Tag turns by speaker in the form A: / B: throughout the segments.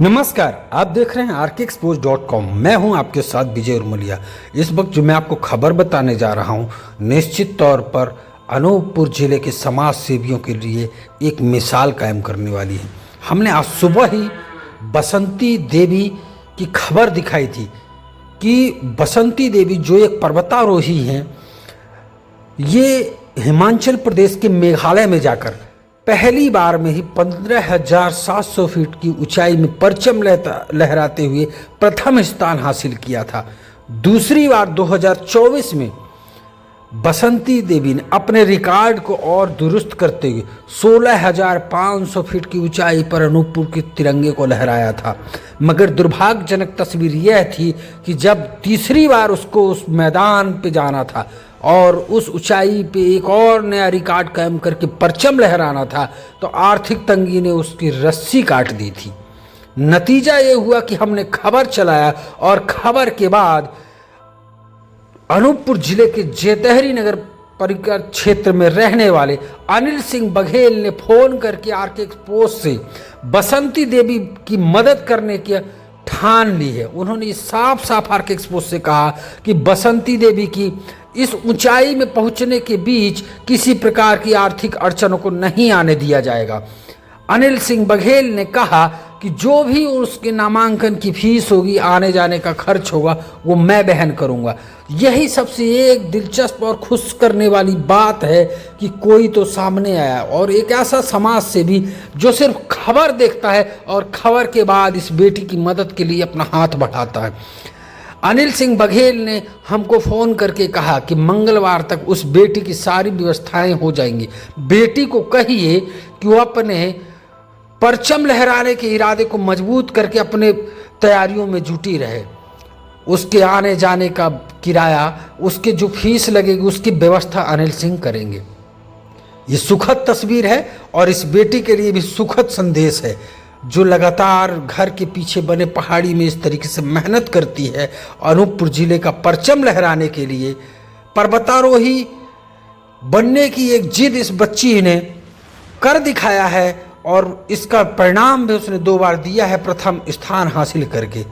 A: नमस्कार, आप देख रहे हैं RKExposed.com। मैं हूं आपके साथ विजय उर्मलिया। इस वक्त जो मैं आपको खबर बताने जा रहा हूं, निश्चित तौर पर अनूपपुर जिले के समाज सेवियों के लिए एक मिसाल कायम करने वाली है। हमने आज सुबह ही बसंती देवी की खबर दिखाई थी कि बसंती देवी जो एक पर्वतारोही हैं, ये हिमाचल प्रदेश के मेघालय में जाकर पहली बार में ही 15,700 फीट की ऊंचाई में परचम लहराते हुए प्रथम स्थान हासिल किया था। दूसरी बार 2024 में बसंती देवी ने अपने रिकॉर्ड को और दुरुस्त करते हुए 16,500 फीट की ऊंचाई पर अनूपपुर के तिरंगे को लहराया था। मगर दुर्भाग्यजनक तस्वीर यह थी कि जब तीसरी बार उसको उस मैदान पे जाना था और उस ऊंचाई पे एक और नया रिकॉर्ड कायम करके परचम लहराना था, तो आर्थिक तंगी ने उसकी रस्सी काट दी थी। नतीजा ये हुआ कि हमने खबर चलाया और खबर के बाद अनूपपुर जिले के जेतहरी नगर परिकर क्षेत्र में रहने वाले अनिल सिंह बघेल ने फोन करके RKExposed से बसंती देवी की मदद करने की ठान ली है। उन्होंने साफ साफ RKExposed से कहा कि बसंती देवी की इस ऊंचाई में पहुंचने के बीच किसी प्रकार की आर्थिक अड़चनों को नहीं आने दिया जाएगा। अनिल सिंह बघेल ने कहा कि जो भी उसके नामांकन की फीस होगी, आने जाने का खर्च होगा, वो मैं वहन करूंगा। यही सबसे एक दिलचस्प और खुश करने वाली बात है कि कोई तो सामने आया और एक ऐसा समाज सेवी जो सिर्फ खबर देखता है और खबर के बाद इस बेटी की मदद के लिए अपना हाथ बढ़ाता है। अनिल सिंह बघेल ने हमको फ़ोन करके कहा कि मंगलवार तक उस बेटी की सारी व्यवस्थाएं हो जाएंगी। बेटी को कहिए कि वो अपने परचम लहराने के इरादे को मजबूत करके अपने तैयारियों में जुटी रहे। उसके आने जाने का किराया, उसके जो फीस लगेगी, उसकी व्यवस्था अनिल सिंह करेंगे। ये सुखद तस्वीर है और इस बेटी के लिए भी सुखद संदेश है, जो लगातार घर के पीछे बने पहाड़ी में इस तरीके से मेहनत करती है। अनूपपुर जिले का परचम लहराने के लिए पर्वतारोही बनने की एक जिद इस बच्ची ने कर दिखाया है और इसका परिणाम भी उसने 2 बार दिया है, प्रथम स्थान हासिल करके।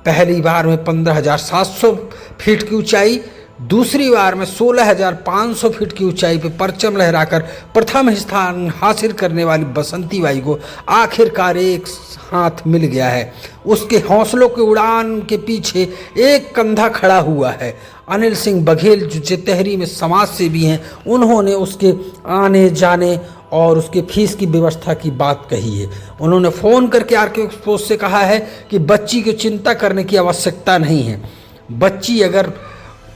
A: पहली बार में 15,700 फीट की ऊंचाई, दूसरी बार में 16,500 फीट की ऊंचाई पर परचम लहराकर प्रथम स्थान हासिल करने वाली बसंती बाई को आखिरकार एक हाथ मिल गया है। उसके हौसलों के उड़ान के पीछे एक कंधा खड़ा हुआ है। अनिल सिंह बघेल जो जेतहरी में समाज सेवी हैं, उन्होंने उसके आने जाने और उसके फीस की व्यवस्था की बात कही है। उन्होंने फ़ोन करके RKExposed से कहा है कि बच्ची की चिंता करने की आवश्यकता नहीं है। बच्ची अगर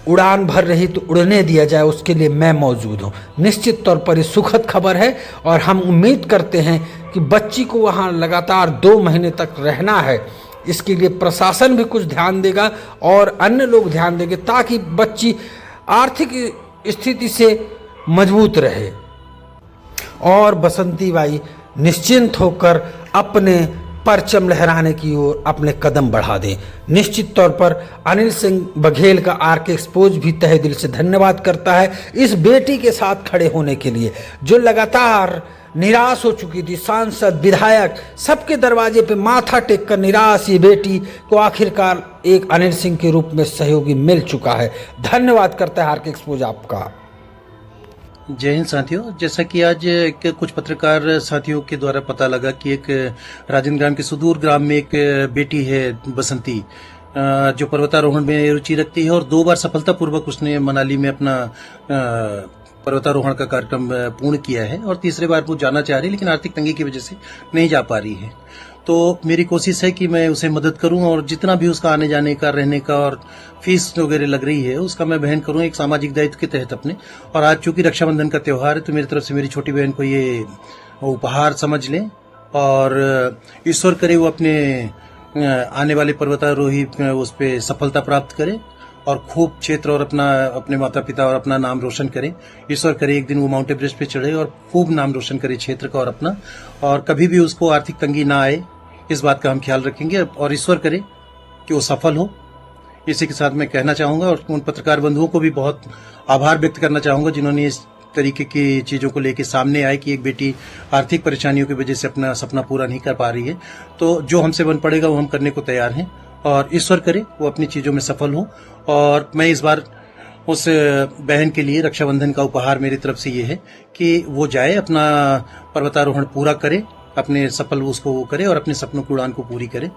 A: उड़ान भर रही तो उड़ने दिया जाए, उसके लिए मैं मौजूद हूँ। निश्चित तौर पर ये सुखद खबर है और हम उम्मीद करते हैं कि बच्ची को वहाँ लगातार 2 महीने तक रहना है। इसके लिए प्रशासन भी कुछ ध्यान देगा और अन्य लोग ध्यान देंगे ताकि बच्ची आर्थिक स्थिति से मजबूत रहे और बसंती बाई निश्चिंत होकर अपने परचम लहराने की ओर अपने कदम बढ़ा दें। निश्चित तौर पर अनिल सिंह बघेल का RKExposed भी तहे दिल से धन्यवाद करता है इस बेटी के साथ खड़े होने के लिए, जो लगातार निराश हो चुकी थी। सांसद, विधायक, सबके दरवाजे पे माथा टेक कर निराश ये बेटी को आखिरकार एक अनिल सिंह के रूप में सहयोगी मिल चुका है। धन्यवाद करता है RKExposed आपका।
B: जय हिंद साथियों, जैसा कि आज कुछ पत्रकार साथियों के द्वारा पता लगा कि एक राजन ग्राम के सुदूर ग्राम में एक बेटी है बसंती, जो पर्वतारोहण में रुचि रखती है और 2 बार सफलतापूर्वक उसने मनाली में अपना पर्वतारोहण का कार्यक्रम पूर्ण किया है और तीसरे बार वो जाना चाह रही है, लेकिन आर्थिक तंगी की वजह से नहीं जा पा रही है। तो मेरी कोशिश है कि मैं उसे मदद करूं और जितना भी उसका आने जाने का, रहने का और फीस वगैरह लग रही है उसका मैं वहन करूं एक सामाजिक दायित्व के तहत अपने। और आज चूंकि रक्षाबंधन का त्यौहार है तो मेरी तरफ से मेरी छोटी बहन को ये उपहार समझ लें और ईश्वर करे वो अपने आने वाले पर्वतारोही उस पर सफलता प्राप्त करे और खूब क्षेत्र और अपने माता पिता और अपना नाम रोशन करें। ईश्वर करे एक दिन वो माउंट एवरेस्ट पे चढ़े और खूब नाम रोशन करे क्षेत्र का और अपना, और कभी भी उसको आर्थिक तंगी ना आए, इस बात का हम ख्याल रखेंगे और ईश्वर करे कि वो सफल हो। इसी के साथ मैं कहना चाहूँगा और उन पत्रकार बंधुओं को भी बहुत आभार व्यक्त करना चाहूँगा जिन्होंने इस तरीके की चीज़ों को लेके सामने आए कि एक बेटी आर्थिक परेशानियों की वजह से अपना सपना पूरा नहीं कर पा रही है, तो जो हमसे बन पड़ेगा वो हम करने को तैयार हैं और ईश्वर करे वो अपनी चीज़ों में सफल हो। और मैं इस बार उस बहन के लिए रक्षाबंधन का उपहार मेरी तरफ से ये है कि वो जाए, अपना पर्वतारोहण पूरा करे, अपने सफल उसको वो करे और अपने सपनों की उड़ान को पूरी करे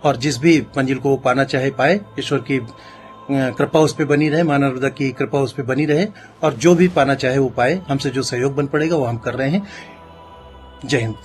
B: और जिस भी मंजिल को वो पाना चाहे पाए। ईश्वर की कृपा उस पर बनी रहे, माँ नर्मदा की कृपा उस पर बनी रहे और जो भी पाना चाहे वो पाए। हमसे जो सहयोग बन पड़ेगा वो हम कर रहे हैं। जय हिंद।